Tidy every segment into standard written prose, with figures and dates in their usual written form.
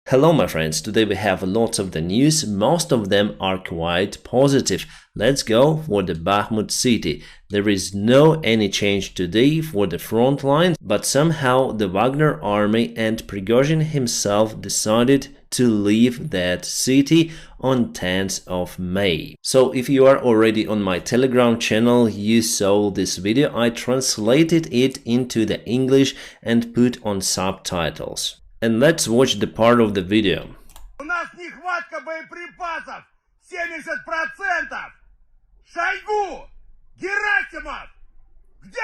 Hello my friends, today we have lots of the news, most of them are quite positive. Let's go for the Bakhmut city. There is no any change today for the front line, but somehow the Wagner army and Prigozhin himself decided to leave that city on 10th of May. So if you are already on my Telegram channel, you saw this video. I translated it into the English and put on subtitles. And let's watch the part of the video. У нас нехватка боеприпасов 70%. Шойгу! Герасимов! Где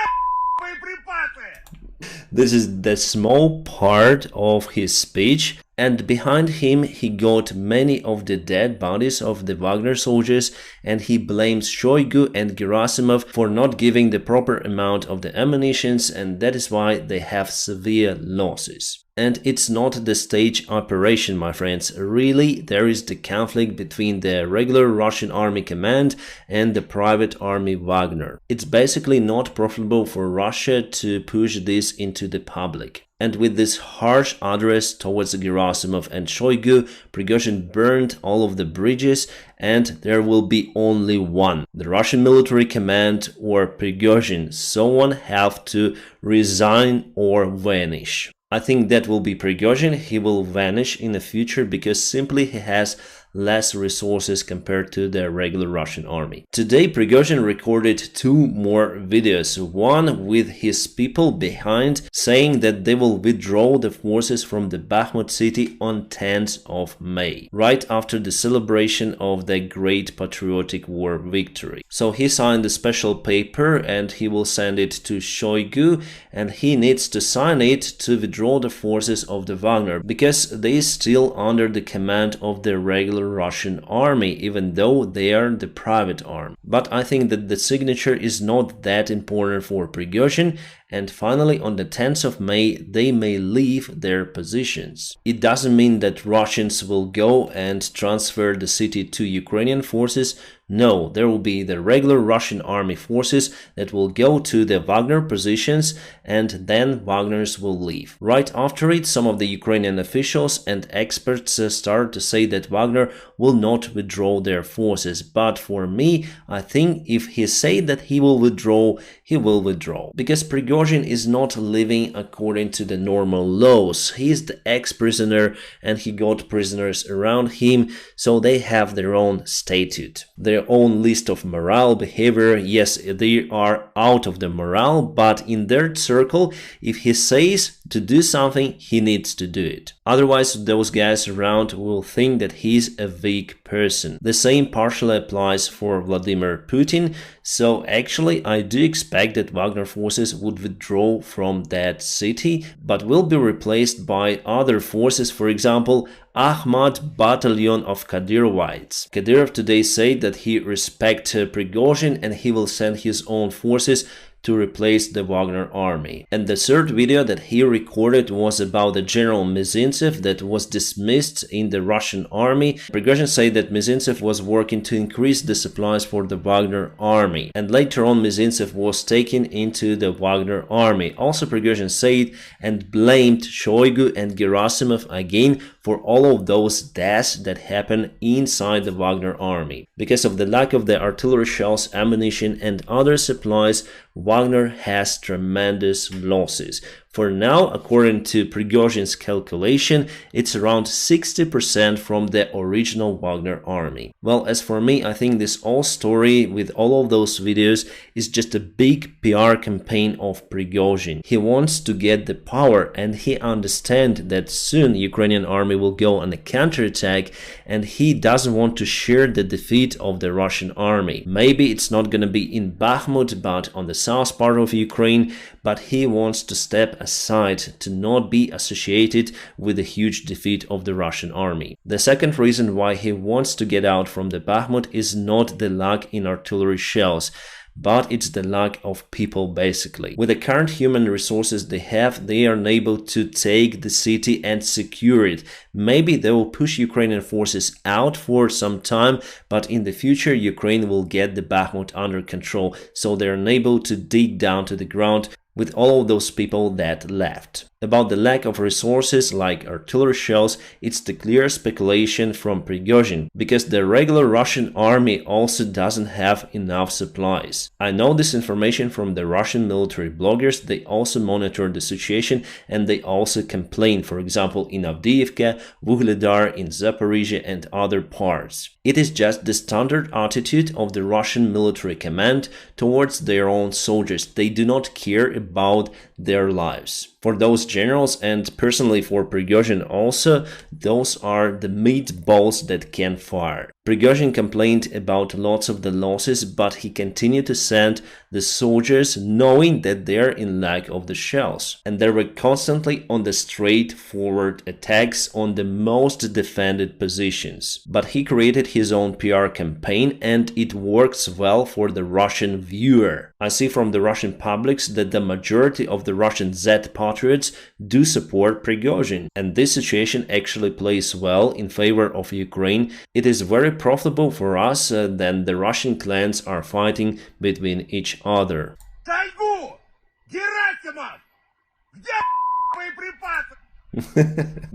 боеприпасы? This is the small part of his speech, and behind him he got many of the dead bodies of the Wagner soldiers, and he blames Shoigu and Gerasimov for not giving the proper amount of the ammunitions, and that is why they have severe losses. And it's not the stage operation, my friends. Really, there is the conflict between the regular Russian army command and the private army Wagner. It's basically not profitable for Russia to push this into the public. And with this harsh address towards Gerasimov and Shoigu, Prigozhin burned all of the bridges, and there will be only one. The Russian military command or Prigozhin. Someone have to resign or vanish. I think that will be Prigozhin. He will vanish in the future because simply he has less resources compared to the regular Russian army. Today Prigozhin recorded two more videos, one with his people behind saying that they will withdraw the forces from the Bakhmut city on 10th of May, right after the celebration of the Great Patriotic War victory. So he signed a special paper and he will send it to Shoigu, and he needs to sign it to withdraw the forces of the Wagner because they still under the command of the regular Russian army, even though they are the private arm. But I think that the signature is not that important for Prigozhin, and finally on the 10th of May they may leave their positions. It doesn't mean that Russians will go and transfer the city to Ukrainian forces. No, there will be the regular Russian army forces that will go to the Wagner positions, and then Wagners will leave. Right after it, some of the Ukrainian officials and experts start to say that Wagner will not withdraw their forces. But for me, I think if he said that he will withdraw, he will withdraw. Because Prigozhin is not living according to the normal laws. He is the ex-prisoner and he got prisoners around him, so they have their own statute. Their own list of moral behavior. Yes, they are out of the morale, but in their circle, if he says to do something, he needs to do it. Otherwise, those guys around will think that he's a weak person. The same partially applies for Vladimir Putin. So actually, I do expect that Wagner forces would withdraw from that city, but will be replaced by other forces, for example, Ahmad battalion of Kadyrovites. Kadyrov today said that he respects Prigozhin and he will send his own forces to replace the Wagner army. And the third video that he recorded was about the General Mizintsev that was dismissed in the Russian army. Prigozhin said that Mizintsev was working to increase the supplies for the Wagner army. And later on Mizintsev was taken into the Wagner army. Also Prigozhin said and blamed Shoigu and Gerasimov again for all of those deaths that happened inside the Wagner army. Because of the lack of the artillery shells, ammunition and other supplies, Wagner has tremendous losses. For now, according to Prigozhin's calculation, it's around 60% from the original Wagner army. Well, as for me, I think this whole story with all of those videos is just a big PR campaign of Prigozhin. He wants to get the power and he understands that soon Ukrainian army will go on a counterattack, and he doesn't want to share the defeat of the Russian army. Maybe it's not gonna be in Bakhmut but on the south part of Ukraine, but he wants to step aside to not be associated with the huge defeat of the Russian army. The second reason why he wants to get out from the Bakhmut is not the lack in artillery shells, but it's the lack of people basically. With the current human resources they have, they are unable to take the city and secure it. Maybe they will push Ukrainian forces out for some time, but in the future Ukraine will get the Bakhmut under control, so they're unable to dig down to the ground with all of those people that left. About the lack of resources like artillery shells, it's the clear speculation from Prigozhin, because the regular Russian army also doesn't have enough supplies. I know this information from the Russian military bloggers. They also monitor the situation and they also complain, for example, in Avdiivka, Vuhledar, in Zaporizhia and other parts. It is just the standard attitude of the Russian military command towards their own soldiers. They do not care about their lives. For those generals and personally for Prigozhin also, those are the meatballs that can fire. Prigozhin complained about lots of the losses, but he continued to send the soldiers knowing that they're in lack of the shells. And they were constantly on the straightforward attacks on the most defended positions. But he created his own PR campaign and it works well for the Russian viewer. I see from the Russian publics that the majority of the Russian Z patriots do support Prigozhin. And this situation actually plays well in favor of Ukraine. It is very profitable for us then the Russian clans are fighting between each other.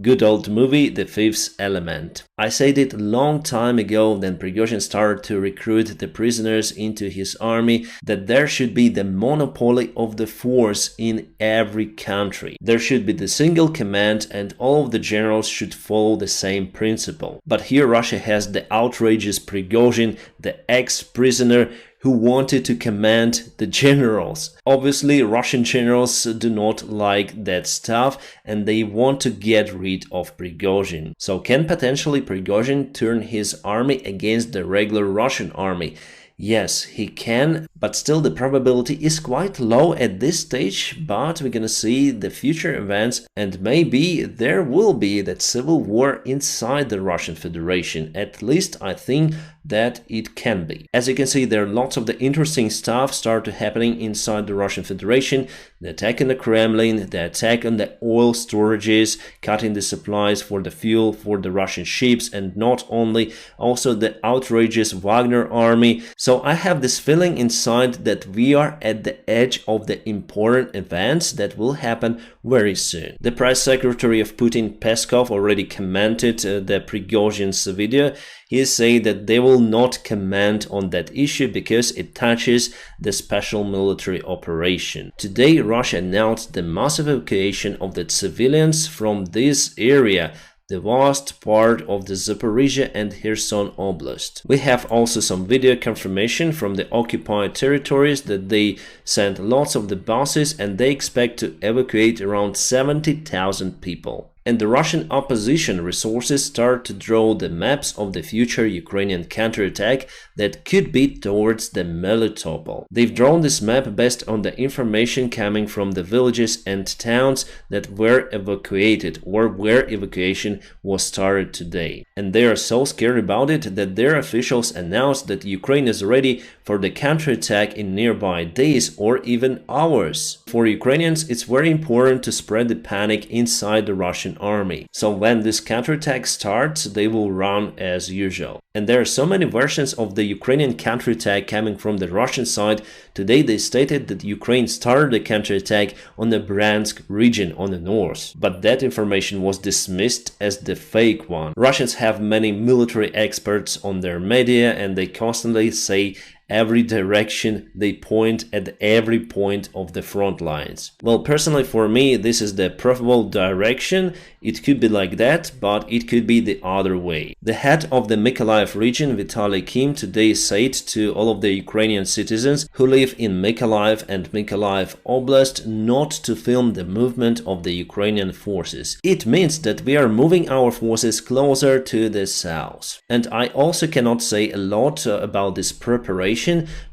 Good old movie, The Fifth Element. I said it a long time ago when Prigozhin started to recruit the prisoners into his army that there should be the monopoly of the force in every country. There should be the single command and all of the generals should follow the same principle. But here Russia has the outrageous Prigozhin, the ex-prisoner, who wanted to command the generals. Obviously, Russian generals do not like that stuff and they want to get rid of Prigozhin. So can potentially Prigozhin turn his army against the regular Russian army? Yes, he can, but still the probability is quite low at this stage, but we're gonna see the future events and maybe there will be that civil war inside the Russian Federation. At least I think that it can be. As you can see, there are lots of the interesting stuff started happening inside the Russian Federation. The attack on the Kremlin, the attack on the oil storages, cutting the supplies for the fuel for the Russian ships, and not only, also the outrageous Wagner army. So I have this feeling inside that we are at the edge of the important events that will happen very soon. The press secretary of Putin, Peskov, already commented the Prigozhin's video. He said that they will not comment on that issue because it touches the special military operation. Today, Russia announced the massive evacuation of the civilians from this area, the vast part of the Zaporizhia and Kherson Oblast. We have also some video confirmation from the occupied territories that they sent lots of the buses and they expect to evacuate around 70,000 people. And the Russian opposition resources start to draw the maps of the future Ukrainian counterattack that could be towards the Melitopol. They've drawn this map based on the information coming from the villages and towns that were evacuated or where evacuation was started today. And they are so scared about it that their officials announced that Ukraine is ready for the counterattack in nearby days or even hours. For Ukrainians, it's very important to spread the panic inside the Russian army. So when this counterattack starts, they will run as usual. And there are so many versions of the Ukrainian counterattack coming from the Russian side. Today they stated that Ukraine started the counterattack on the Bryansk region on the north. But that information was dismissed as the fake one. Russians have many military experts on their media and they constantly say every direction, they point at every point of the front lines. Well, personally for me, this is the preferable direction. It could be like that, but it could be the other way. The head of the Mykolaiv region, Vitaly Kim, today said to all of the Ukrainian citizens who live in Mykolaiv and Mykolaiv Oblast not to film the movement of the Ukrainian forces. It means that we are moving our forces closer to the south. And I also cannot say a lot about this preparation,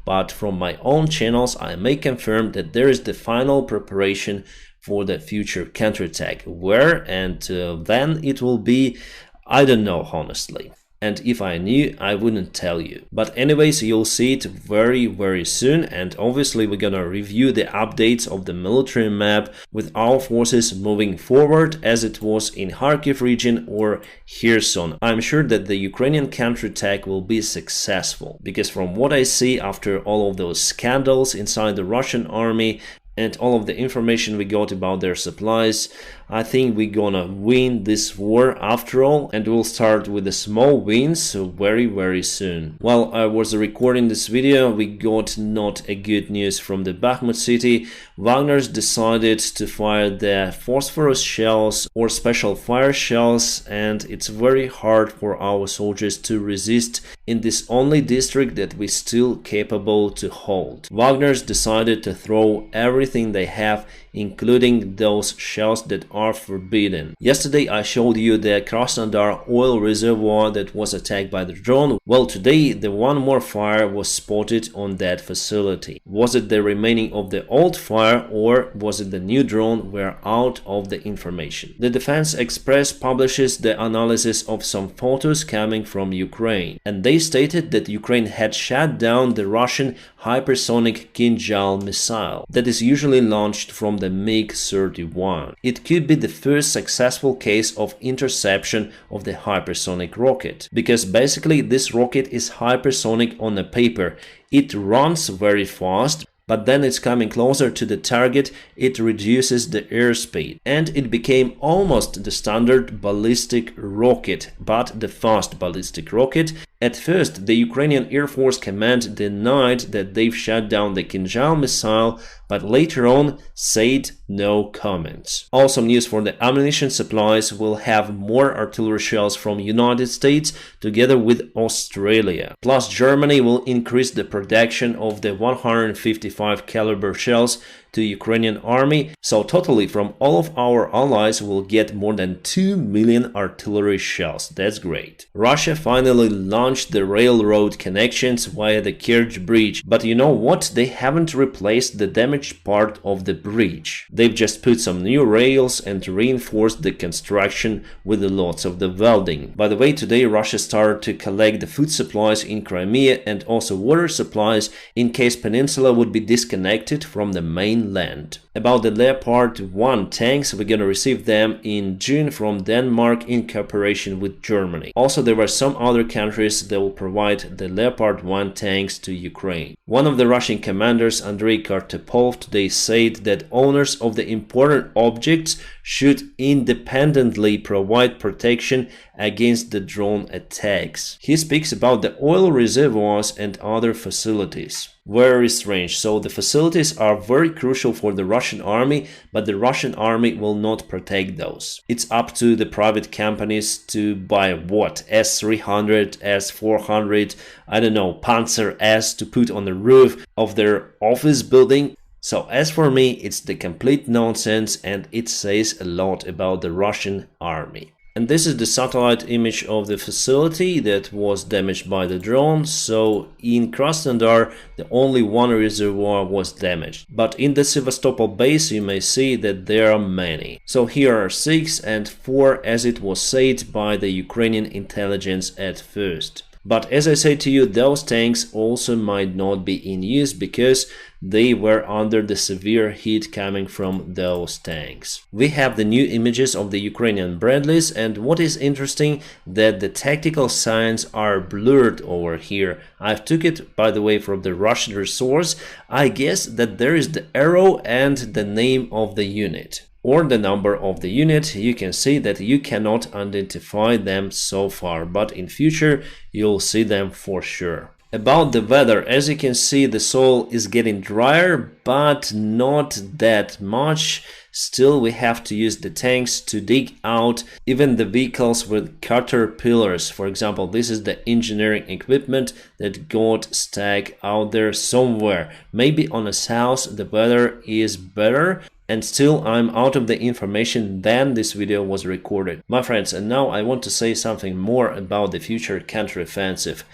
but from my own channels I may confirm that there is the final preparation for the future counterattack. Where and when it will be, I don't know honestly. And if I knew, I wouldn't tell you. But anyways, you'll see it very soon, and obviously we're gonna review the updates of the military map with our forces moving forward as it was in Kharkiv region or Kherson. I'm sure that the Ukrainian counterattack will be successful, because from what I see after all of those scandals inside the Russian army, and all of the information we got about their supplies, I think we're gonna win this war after all, and we'll start with the small wins very soon. While I was recording this video, we got not a good news from the Bakhmut city. Wagner's decided to fire the phosphorus shells or special fire shells, and it's very hard for our soldiers to resist in this only district that we're still capable to hold. Wagner's decided to throw everything they have, including those shells that are forbidden. Yesterday I showed you the Krasnodar oil reservoir that was attacked by the drone. Well, today the one more fire was spotted on that facility. Was it the remaining of the old fire or was it the new drone? We're out of the information. The Defense Express publishes the analysis of some photos coming from Ukraine, and they stated that Ukraine had shut down the Russian hypersonic Kinjal missile that is usually launched from the MiG-31. It could be the first successful case of interception of the hypersonic rocket, because basically this rocket is hypersonic on the paper. It runs very fast, but then it's coming closer to the target, it reduces the airspeed, and it became almost the standard ballistic rocket, but the fast ballistic rocket. At first, the Ukrainian Air Force Command denied that they've shut down the Kinjal missile, but later on said no comments. Also, news for the ammunition supplies: will have more artillery shells from United States together with Australia. Plus, Germany will increase the production of the 155 caliber shells to Ukrainian army, so totally from all of our allies will get more than 2 million artillery shells. That's great. Russia finally launched the railroad connections via the Kerch bridge, but you know what? They haven't replaced the damaged part of the bridge. They've just put some new rails and reinforced the construction with lots of the welding. By the way, today Russia started to collect the food supplies in Crimea and also water supplies in case Peninsula would be disconnected from the main land. About the Leopard 1 tanks, we're gonna receive them in June from Denmark in cooperation with Germany. Also, there were some other countries that will provide the Leopard 1 tanks to Ukraine. One of the Russian commanders, Andrei Kartapov, today said that owners of the important objects should independently provide protection against the drone attacks. He speaks about the oil reservoirs and other facilities. Very strange. So the facilities are very crucial for the Russian army, but the Russian army will not protect those. It's up to the private companies to buy what? S-300, S-400, I don't know, Panzer S to put on the roof of their office building. So as for me, it's the complete nonsense, and it says a lot about the Russian army. And this is the satellite image of the facility that was damaged by the drone. So in Krasnodar, the only one reservoir was damaged. But in the Sevastopol base, you may see that there are many. So here are 6 and 4, as it was said by the Ukrainian intelligence at first. But as I said to you, those tanks also might not be in use because they were under the severe heat coming from those tanks. We have the new images of the Ukrainian Bradleys, and what is interesting, that the tactical signs are blurred over here. I've took it, by the way, from the Russian resource. I guess that there is the arrow and the name of the unit, or the number of the unit. You can see that you cannot identify them so far, but in future you'll see them for sure. About the weather, as you can see, the soil is getting drier, but not that much. Still, we have to use the tanks to dig out even the vehicles with caterpillars. For example, this is the engineering equipment that got stuck out there somewhere. Maybe on the south the weather is better. And still, I'm out of the information then this video was recorded. My friends, and now I want to say something more about the future counteroffensive.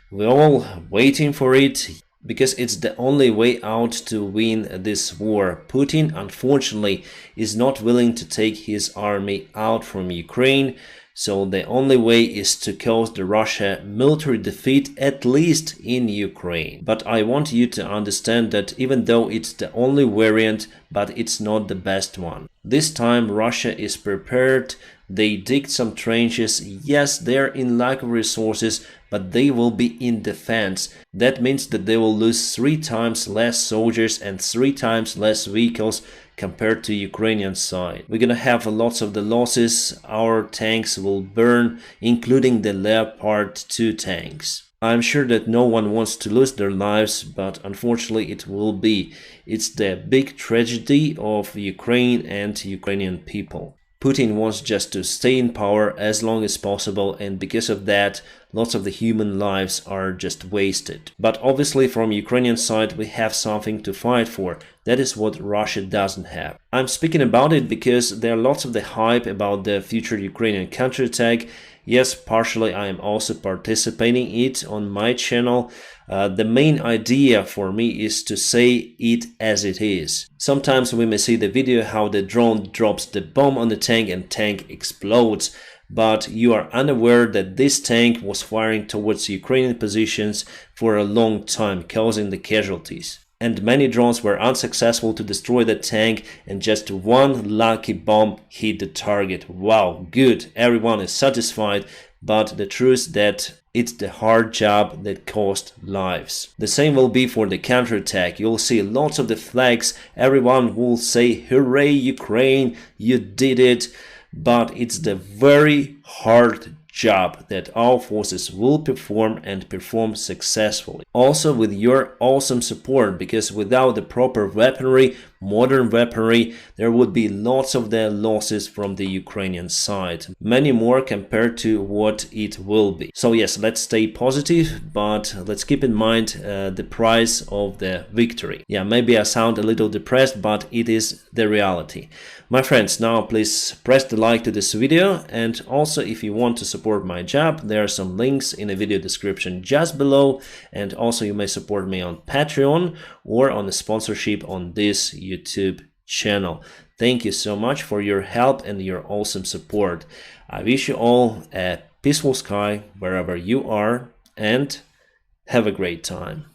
We're all waiting for it, because it's the only way out to win this war. Putin, unfortunately, is not willing to take his army out from Ukraine. So the only way is to cause the Russia military defeat, at least in Ukraine. But I want you to understand that even though it's the only variant, but it's not the best one. This time Russia is prepared They dig some trenches. Yes, they're in lack of resources, but they will be in defense. That means that they will lose 3 times less soldiers and 3 times less vehicles compared to Ukrainian side. We're gonna have lots of the losses. Our tanks will burn, including the Leopard 2 tanks. I'm sure that no one wants to lose their lives, but unfortunately it will be. It's the big tragedy of Ukraine and Ukrainian people. Putin wants just to stay in power as long as possible, and because of that, lots of the human lives are just wasted. But obviously from Ukrainian side we have something to fight for. That is what Russia doesn't have. I'm speaking about it because there are lots of the hype about the future Ukrainian counterattack. Yes, partially I am also participating it on my channel. The main idea for me is to say it as it is. Sometimes we may see the video how the drone drops the bomb on the tank and tank explodes, but you are unaware that this tank was firing towards Ukrainian positions for a long time, causing the casualties. And many drones were unsuccessful to destroy the tank, and just one lucky bomb hit the target. Wow, good, everyone is satisfied, but the truth is that it's the hard job that cost lives. The same will be for the counterattack. You'll see lots of the flags, everyone will say, hooray Ukraine, you did it, but it's the very hard job that our forces will perform and perform successfully. Also with your awesome support, because without the proper weaponry, modern weaponry, there would be lots of the losses from the Ukrainian side. Many more compared to what it will be. So yes, let's stay positive, but let's keep in mind the price of the victory. Yeah, maybe I sound a little depressed, but it is the reality. My friends, now please press the like to this video, and also if you want to support my job, there are some links in the video description just below, and also you may support me on Patreon or on a sponsorship on this YouTube channel. Thank you so much for your help and your awesome support. I wish you all a peaceful sky wherever you are, and have a great time.